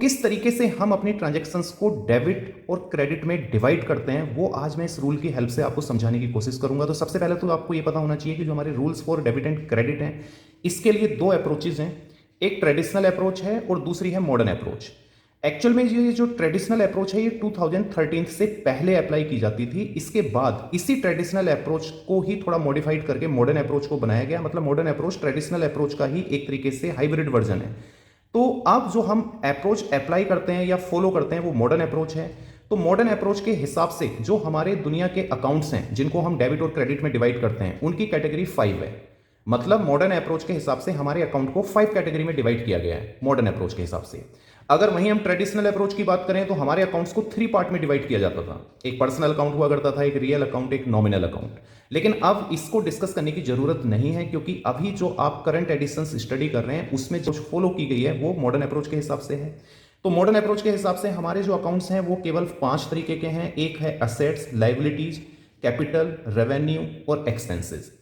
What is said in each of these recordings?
किस तरीके से हम अपनी ट्रांजैक्शंस को डेबिट और क्रेडिट में डिवाइड करते हैं वो आज मैं इस रूल की हेल्प से आपको समझाने की कोशिश करूंगा। तो सबसे पहले तो आपको ये पता होना चाहिए कि जो हमारे rules for debit and credit हैं, इसके लिए दो अप्रोचेज हैं। एक ट्रेडिशनल अप्रोच है और दूसरी है मॉडर्न अप्रोच। एक्चुअल में ये जो ट्रेडिशनल अप्रोच है ये 2013 से पहले अप्लाई की जाती थी। इसके बाद इसी ट्रेडिशनल अप्रोच को ही थोड़ा मॉडिफाइड करके मॉडर्न अप्रोच को बनाया गया। मतलब मॉडर्न अप्रोच ट्रेडिशनल अप्रोच का ही एक तरीके से हाइब्रिड वर्जन है। तो अब जो हम अप्रोच अप्लाई करते हैं या फॉलो करते हैं वो मॉडर्न अप्रोच है। तो मॉडर्न अप्रोच के हिसाब से जो हमारे दुनिया के अकाउंट्स हैं जिनको हम डेबिट और क्रेडिट में डिवाइड करते हैं उनकी कैटेगरी 5 है। मतलब मॉडर्न अप्रोच के हिसाब से हमारे अकाउंट को 5 कैटेगरी में डिवाइड किया गया है मॉडर्न अप्रोच के हिसाब से। अगर वहीं हम ट्रेडिशनल अप्रोच की बात करें तो हमारे अकाउंट्स को 3 पार्ट में डिवाइड किया जाता था। एक पर्सनल अकाउंट हुआ करता था, एक रियल अकाउंट, एक नॉमिनल अकाउंट। लेकिन अब इसको डिस्कस करने की जरूरत नहीं है क्योंकि अभी जो आप करंट एडिशंस स्टडी कर रहे हैं उसमें जो फॉलो की गई है वो मॉडर्न अप्रोच के हिसाब से है। तो मॉडर्न अप्रोच के हिसाब से हमारे जो अकाउंट्स हैं वो केवल 5 तरीके के हैं। एक है असेट्स, लाइबिलिटीज, कैपिटल, रेवेन्यू और एक्सपेंसेस।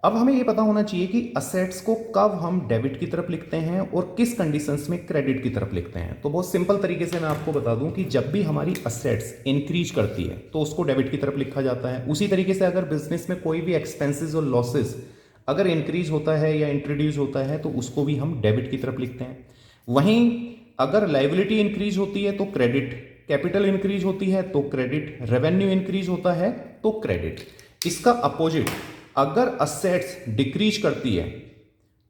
अब हमें यह पता होना चाहिए कि असेट्स को कब हम डेबिट की तरफ लिखते हैं और किस कंडीशंस में क्रेडिट की तरफ लिखते हैं। तो बहुत सिंपल तरीके से मैं आपको बता दूं कि जब भी हमारी असेट्स इंक्रीज करती है तो उसको डेबिट की तरफ लिखा जाता है। उसी तरीके से अगर बिजनेस में कोई भी एक्सपेंसेस और लॉसेस अगर इंक्रीज होता है या इंट्रोड्यूस होता है तो उसको भी हम डेबिट की तरफ लिखते हैं। वहीं अगर लाइबिलिटी इंक्रीज होती है तो क्रेडिट, कैपिटल इंक्रीज होती है तो क्रेडिट, रेवेन्यू इंक्रीज होता है तो क्रेडिट। इसका अपोजिट, अगर असेट्स डिक्रीज करती है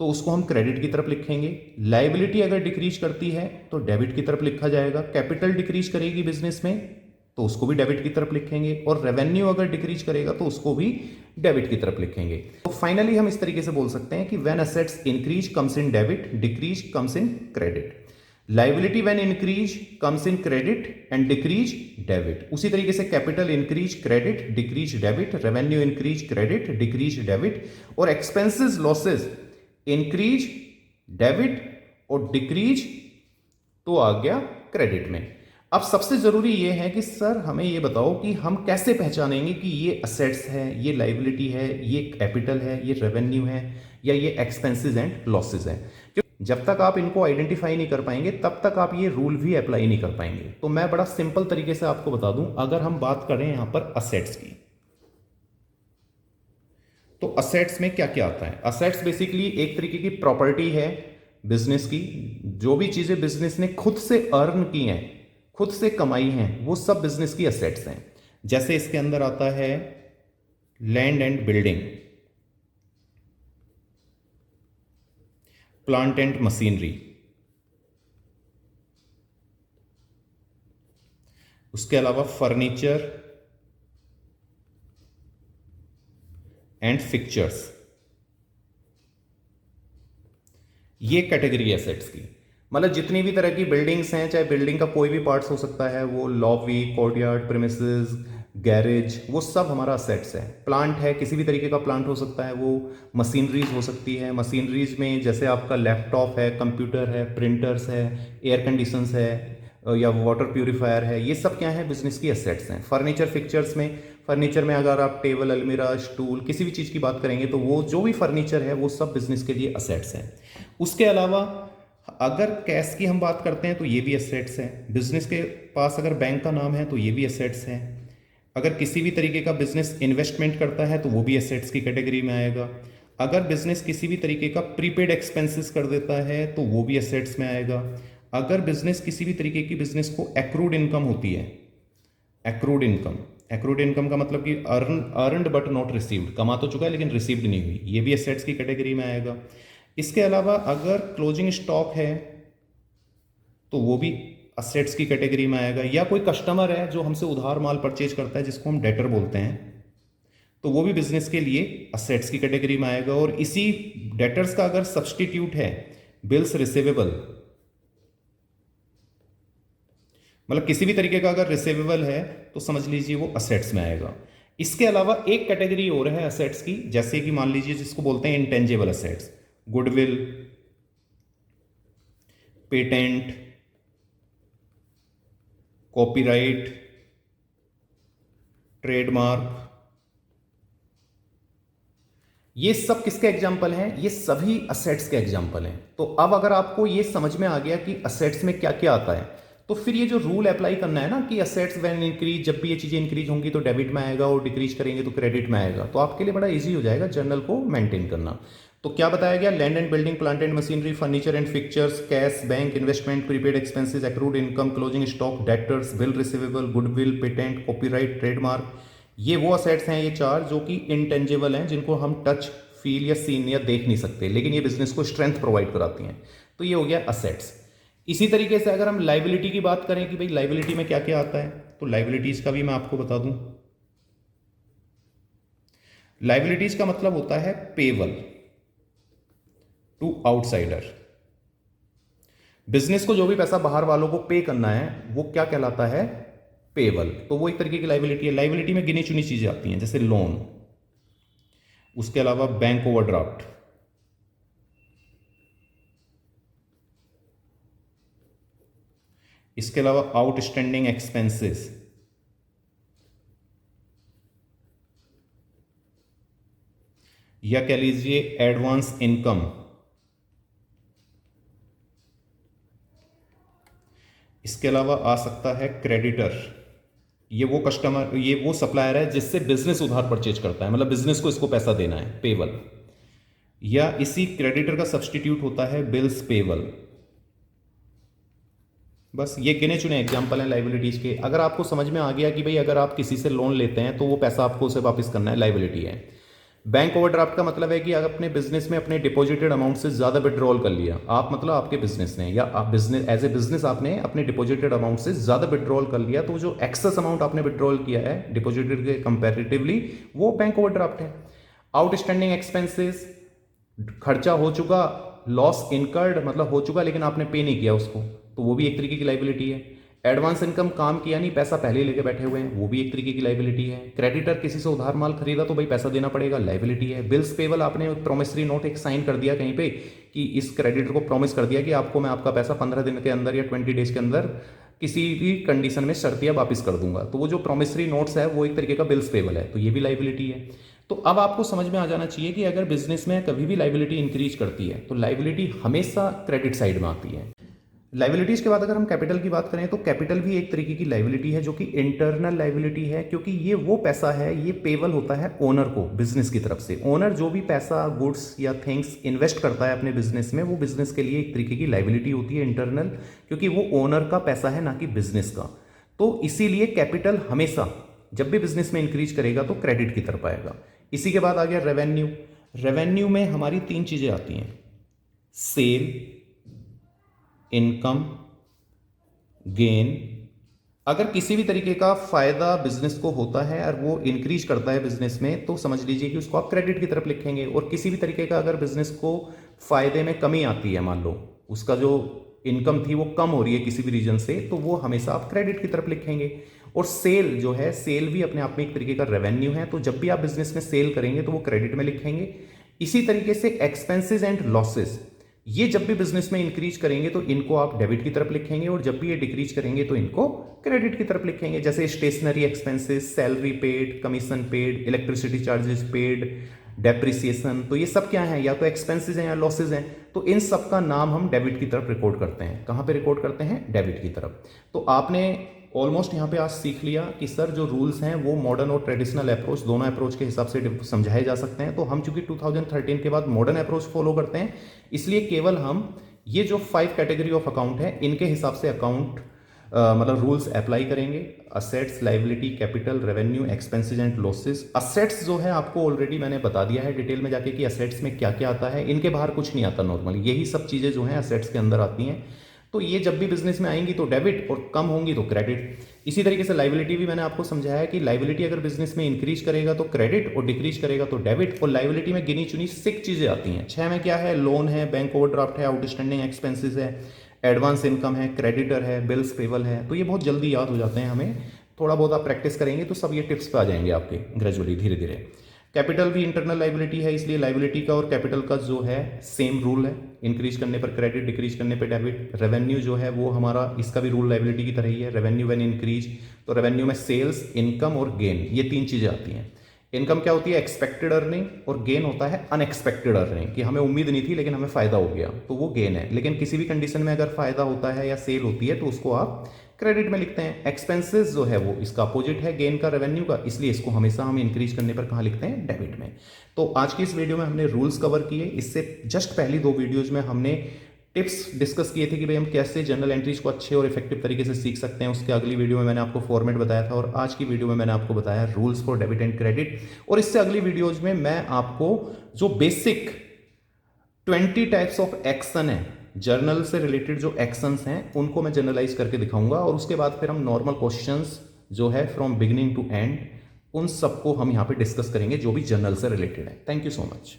तो उसको हम क्रेडिट की तरफ लिखेंगे। लाइबिलिटी अगर डिक्रीज करती है तो डेबिट की तरफ लिखा जाएगा। कैपिटल डिक्रीज करेगी बिजनेस में तो उसको भी डेबिट की तरफ लिखेंगे। और रेवेन्यू अगर डिक्रीज करेगा तो उसको भी डेबिट की तरफ लिखेंगे। तो फाइनली हम इस तरीके से बोल सकते हैं कि when assets increase comes in debit, decrease comes in credit. Liability when increase comes in credit and decrease debit. उसी तरीके से capital increase credit, decrease debit, revenue increase credit, decrease debit, और एक्सपेंसेस लॉसेस इंक्रीज डेबिट और decrease तो आ गया credit में। अब सबसे जरूरी यह है कि सर हमें यह बताओ कि हम कैसे पहचानेंगे कि ये असेट्स है, ये लाइबिलिटी है, ये कैपिटल है, ये रेवेन्यू है या ये एक्सपेंसेस एंड लॉसेस है। जब तक आप इनको आइडेंटिफाई नहीं कर पाएंगे तब तक आप ये रूल भी अप्लाई नहीं कर पाएंगे। तो मैं बड़ा सिंपल तरीके से आपको बता दूं, अगर हम बात करें यहां पर असेट्स की तो असेट्स में क्या क्या आता है। असेट्स बेसिकली एक तरीके की प्रॉपर्टी है बिजनेस की। जो भी चीजें बिजनेस ने खुद से अर्न की हैं, खुद से कमाई हैं, वो सब बिजनेस की असेट्स हैं। जैसे इसके अंदर आता है land and building, plant and machinery, उसके अलावा फर्नीचर एंड फिक्चर्स। ये कैटेगरी एसेट्स की। मतलब जितनी भी तरह की बिल्डिंग्स हैं, चाहे बिल्डिंग का कोई भी पार्ट्स हो सकता है, वो लॉबी, कोर्टयार्ड, प्रीमिसेस, गैरेज, वो सब हमारा असेट्स है। प्लांट है, किसी भी तरीके का प्लांट हो सकता है। वो मशीनरीज हो सकती है। मशीनरीज में जैसे आपका लैपटॉप है, कंप्यूटर है, प्रिंटर्स है, एयर कंडीशंस है या वाटर प्यूरिफायर है, ये सब क्या है, बिजनेस की एसेट्स हैं। फर्नीचर फिक्चर्स में, फर्नीचर में अगर आप टेबल, अलमीरा, स्टूल, किसी भी चीज़ की बात करेंगे तो वो जो भी फर्नीचर है वो सब बिजनेस के लिए असेट्स हैं। उसके अलावा अगर कैश की हम बात करते हैं तो ये भी एसेट्स हैं। बिजनेस के पास अगर बैंक का नाम है तो ये भी एसेट्स हैं। अगर किसी भी तरीके का बिजनेस इन्वेस्टमेंट करता है तो वो भी एसेट्स की कैटेगरी में आएगा। अगर बिजनेस किसी भी तरीके का प्रीपेड एक्सपेंसेस कर देता है तो वो भी एसेट्स में आएगा। अगर बिजनेस किसी भी तरीके की बिजनेस को एक्रूड इनकम होती है, एक्रूड इनकम, एक्रूड इनकम का मतलब कि अर्नड बट नॉट रिसीव्ड, कमा तो चुका है लेकिन रिसीव्ड नहीं हुई, ये भी एसेट्स की कैटेगरी में आएगा। इसके अलावा अगर क्लोजिंग स्टॉक है तो वो भी असेट्स की कैटेगरी में आएगा। या कोई कस्टमर है जो हमसे उधार माल परचेज करता है जिसको हम डेटर बोलते हैं, तो वो भी बिजनेस के लिए असेट्स की कैटेगरी में आएगा। और इसी डेटर्स का अगर सब्सटीट्यूट है बिल्स रिसीवेबल, मतलब किसी भी तरीके का अगर रिसीवेबल है तो समझ लीजिए वो असेट्स में आएगा। इसके अलावा एक कैटेगरी और है असेट्स की, जैसे कि मान लीजिए जिसको बोलते हैं intangible assets, goodwill, patent, copyright, trademark, ये सब किसके एग्जाम्पल हैं? ये सभी असेट्स के एग्जाम्पल हैं। तो अब अगर आपको ये समझ में आ गया कि असेट्स में क्या क्या आता है, तो फिर ये जो रूल अप्लाई करना है ना कि असेट्स व्हेन इंक्रीज, जब भी ये चीजें इंक्रीज होंगी तो डेबिट में आएगा और डिक्रीज करेंगे तो क्रेडिट में आएगा, तो आपके लिए बड़ा इजी हो जाएगा जर्नल को मेंटेन करना। तो क्या बताया गया? Land and building, plant and machinery, furniture and fixtures, cash, bank, investment, prepaid expenses, accrued income, closing stock, debtors, bill receivable, goodwill, patent, copyright, trademark, ये वो असेट्स हैं ये चार जो कि इनटेंजिबल हैं, जिनको हम टच, फील या सीन या देख नहीं सकते, लेकिन ये बिजनेस को स्ट्रेंथ प्रोवाइड कराती हैं। तो ये हो गया असेट्स। इसी तरीके से अगर हम लाइबिलिटी की बात करें कि भाई लाइबिलिटी में क्या क्या आता है, तो लाइबिलिटीज का भी मैं आपको बता दूं। लाइबिलिटीज का मतलब होता है पेबल टू आउटसाइडर। बिजनेस को जो भी पैसा बाहर वालों को पे करना है वो क्या कहलाता है? पेबल। तो वो एक तरीके की लाइबिलिटी है। लाइबिलिटी में गिनी चुनी चीजें आती हैं, जैसे लोन, उसके अलावा बैंक ओवरड्राफ्ट, इसके अलावा आउटस्टैंडिंग एक्सपेंसेस, या कह लीजिए एडवांस इनकम, इसके अलावा आ सकता है क्रेडिटर। ये वो कस्टमर, ये वो सप्लायर है जिससे बिजनेस उधार परचेज करता है, मतलब बिजनेस को इसको पैसा देना है, पेबल। या इसी क्रेडिटर का सब्सटीट्यूट होता है बिल्स पेबल। बस ये गिने चुने एग्जांपल हैं लाइबिलिटीज के। अगर आपको समझ में आ गया कि भाई अगर आप किसी से लोन लेते हैं तो वो पैसा आपको उसे वापस करना है, लाइबिलिटी है। बैंक ओवरड्राफ्ट का मतलब है कि अगर अपने बिजनेस में अपने डिपॉजिटेड अमाउंट से ज्यादा विड्रॉल कर लिया, आप मतलब आपके बिजनेस ने या आप बिजनेस एज ए बिजनेस आपने अपने डिपॉजिटेड अमाउंट से ज्यादा विड्रॉल कर लिया, तो जो एक्सेस अमाउंट आपने विड्रॉल किया है डिपॉजिटेड के कंपैरेटिवली, वो बैंक ओवरड्राफ्ट है। आउटस्टैंडिंग एक्सपेंसेस, खर्चा हो चुका, लॉस इनकर्ड मतलब हो चुका लेकिन आपने पे नहीं किया उसको, तो वो भी एक तरीके की लाइबिलिटी है। एडवांस इनकम, काम किया नहीं, पैसा पहले ही लेके बैठे हुए हैं, वो भी एक तरीके की लाइबिलिटी है। क्रेडिटर, किसी से उधार माल खरीदा तो भाई पैसा देना पड़ेगा, लाइबिलिटी है। बिल्स पेबल, आपने प्रोमिसरी नोट एक साइन कर दिया कहीं पे कि इस क्रेडिटर को प्रॉमिस कर दिया कि आपको मैं आपका पैसा 15 दिन के अंदर या 20 डेज के अंदर किसी भी कंडीशन में शर्तिया वापस कर दूंगा, तो वो जो प्रोमिसरी नोट्स है वो एक तरीके का बिल्स पेबल है, तो ये भी लाइबिलिटी है। तो अब आपको समझ में आ जाना चाहिए कि अगर बिजनेस में कभी भी लाइबिलिटी इंक्रीज करती है तो लाइबिलिटी हमेशा क्रेडिट साइड में आती है। लाइबिलिटीज के बाद अगर हम कैपिटल की बात करें तो कैपिटल भी एक तरीके की लाइबिलिटी है जो कि इंटरनल लाइबिलिटी है, क्योंकि ये वो पैसा है, ये पेबल होता है ओनर को बिजनेस की तरफ से। ओनर जो भी पैसा, गुड्स या थिंग्स इन्वेस्ट करता है अपने बिजनेस में, वो बिजनेस के लिए एक तरीके की लाइबिलिटी होती है इंटरनल, क्योंकि वो ओनर का पैसा है ना कि बिजनेस का। तो इसीलिए कैपिटल हमेशा जब भी बिजनेस में इंक्रीज करेगा तो क्रेडिट की तरफ आएगा। इसी के बाद आ गया रेवेन्यू। रेवेन्यू में हमारी तीन चीजें आती हैं, सेल, इनकम, गेन। अगर किसी भी तरीके का फायदा बिजनेस को होता है और वो इंक्रीज करता है बिजनेस में, तो समझ लीजिए कि उसको आप क्रेडिट की तरफ लिखेंगे। और किसी भी तरीके का अगर बिजनेस को फायदे में कमी आती है, मान लो उसका जो इनकम थी वो कम हो रही है किसी भी रीजन से, तो वो हमेशा आप क्रेडिट की तरफ लिखेंगे। और सेल जो है, सेल भी अपने आप में एक तरीके का रेवेन्यू है, तो जब भी आप बिजनेस में सेल करेंगे तो वो क्रेडिट में लिखेंगे। इसी तरीके से एक्सपेंसेस एंड लॉसेस, ये जब भी बिजनेस में इंक्रीज करेंगे तो इनको आप डेबिट की तरफ लिखेंगे, और जब भी ये डिक्रीज करेंगे तो इनको क्रेडिट की तरफ लिखेंगे। जैसे stationery expenses, salary paid, commission paid, electricity charges paid, depreciation, तो ये सब क्या है? या तो एक्सपेंसेस हैं या लॉसेज हैं। तो इन सब का नाम हम डेबिट की तरफ रिकॉर्ड करते हैं। कहां पे रिकॉर्ड करते हैं? डेबिट की तरफ। तो आपने ऑलमोस्ट यहाँ पे आज सीख लिया कि सर जो रूल्स हैं वो मॉडर्न और ट्रेडिशनल अप्रोच, दोनों अप्रोच के हिसाब से समझाए जा सकते हैं। तो हम चूंकि 2013 के बाद मॉडर्न अप्रोच फॉलो करते हैं, इसलिए केवल हम ये जो 5 कैटेगरी ऑफ अकाउंट है इनके हिसाब से अकाउंट मतलब रूल्स अप्लाई करेंगे। Assets, liability, capital, revenue, expenses and losses. Assets जो है आपको ऑलरेडी मैंने बता दिया है डिटेल में जाके कि असेट्स में क्या क्या आता है, इनके बाहर कुछ नहीं आता नॉर्मली, यही सब चीज़ें जो हैं असेट्स के अंदर आती हैं। तो ये जब भी बिजनेस में आएंगी तो डेबिट, और कम होंगी तो क्रेडिट। इसी तरीके से लाइबिलिटी भी मैंने आपको समझाया कि लाइबिलिटी अगर बिजनेस में इंक्रीज करेगा तो क्रेडिट, और डिक्रीज करेगा तो डेबिट। और लाइबिलिटी में गिनी चुनी 6 चीजें आती हैं। 6 में क्या है? लोन है, बैंक ओवरड्राफ्ट है, आउटस्टैंडिंग एक्सपेंसेस है, एडवांस इनकम है, क्रेडिटर है, बिल्स पेबल है। तो ये बहुत जल्दी याद हो जाते हैं हमें, थोड़ा बहुत आप प्रैक्टिस करेंगे तो सब ये टिप्स पे आ जाएंगे आपके ग्रेजुअली, धीरे धीरे। कैपिटल भी इंटरनल लाइबिलिटी है, इसलिए लाइबिलिटी का और कैपिटल का जो है सेम रूल है, इंक्रीज करने पर क्रेडिट, डिक्रीज करने पर डेबिट। रेवेन्यू जो है वो हमारा, इसका भी रूल लाइबिलिटी की तरह ही है, रेवेन्यू व्हेन इंक्रीज, तो रेवेन्यू में सेल्स, इनकम और गेन, ये 3 चीजें आती हैं। इनकम क्या होती है? एक्सपेक्टेड अर्निंग, और गेन होता है अनएक्सपेक्टेड अर्निंग, कि हमें उम्मीद नहीं थी लेकिन हमें फायदा हो गया, तो वो गेन है। लेकिन किसी भी कंडीशन में अगर फायदा होता है या सेल होती है तो उसको आप क्रेडिट में लिखते हैं। एक्सपेंसेस जो है वो इसका अपोजिट है गेन का, रेवेन्यू का, इसलिए इसको हमेशा हम इंक्रीज करने पर कहाँ लिखते हैं? डेबिट में। तो आज की इस वीडियो में हमने रूल्स कवर किए। इससे जस्ट पहली 2 वीडियोज में हमने टिप्स डिस्कस किए थे कि भाई हम कैसे जर्नल एंट्रीज को अच्छे और इफेक्टिव तरीके से सीख सकते हैं। उसके अगली वीडियो में मैंने आपको फॉर्मेट बताया था, और आज की वीडियो में मैंने आपको बताया rules for debit and credit. और इससे अगली वीडियोज में मैं आपको जो बेसिक 20 टाइप्स ऑफ एक्शन है, जर्नल से रिलेटेड जो एक्शंस हैं, उनको मैं जनरलाइज करके दिखाऊंगा। और उसके बाद फिर हम नॉर्मल क्वेश्चंस जो है फ्रॉम बिगिनिंग टू एंड, उन सबको हम यहाँ पे डिस्कस करेंगे जो भी जर्नल से रिलेटेड है। Thank you so much.